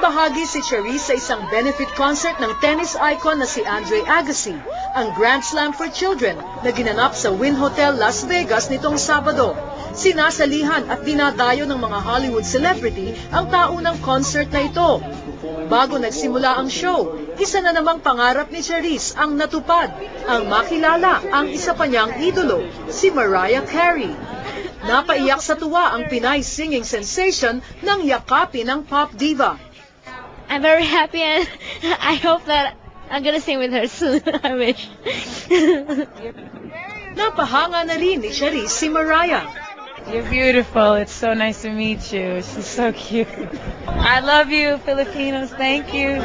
Nakibahagi si Charisse sa isang benefit concert ng tennis icon na si Andre Agassi, ang Grand Slam for Children na ginanap sa Wynn Hotel, Las Vegas nitong Sabado. Sinasalihan at dinadayo ng mga Hollywood celebrity ang taunang concert na ito. Bago nagsimula ang show, isa na namang pangarap ni Charisse ang natupad, ang makilala ang isa pa niyang idolo, si Mariah Carey. Napaiyak sa tuwa ang Pinay singing sensation ng yakapin ng pop diva. I'm very happy and I hope that I'm gonna sing with her soon. I wish. Napahanga na rin ni Charisse si Mariah. You're beautiful. It's so nice to meet you. She's so cute. I love you, Filipinos. Thank you.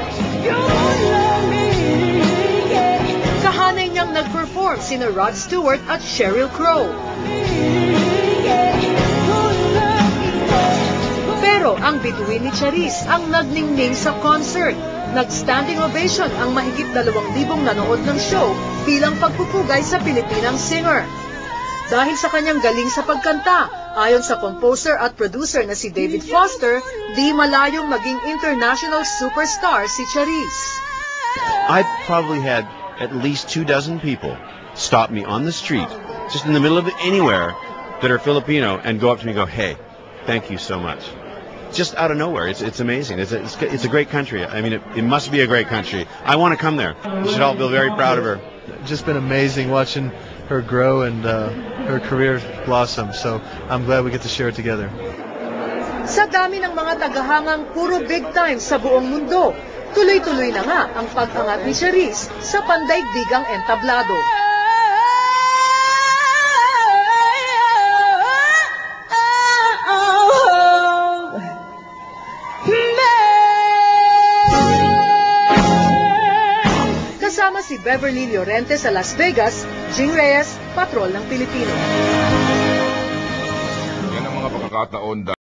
Kahanay niyang nag-perform sina Rod Stewart at Sheryl Crow. Pero ang bituin ni Charisse ang nagningning sa concert. Nag-standing ovation ang mahigit 2,000 nanood ng show bilang pagpupugay sa Pilipinang singer. Dahil sa kanyang galing sa pagkanta, ayon sa composer at producer na si David Foster, di malayong maging international superstar si Charisse. I probably had at least 24 people stop me on the street, just in the middle of anywhere, that are Filipino and go up to me and go, "Hey, thank you so much." Just out of nowhere. It's amazing. It's a great country. I mean, it must be a great country. I want to come there. You should all feel very proud of her. Just been amazing watching her grow and her career blossom. So I'm glad we get to share it together. Sa dami ng mga tagahangang puro big time sa buong mundo, tuloy-tuloy na nga ang pag-angat ni Charisse sa pandaigdigang entablado. Kasama si Beverly Llorente sa Las Vegas, Jing Reyes, Patrol ng Pilipino. Yan ang mga pagkakataon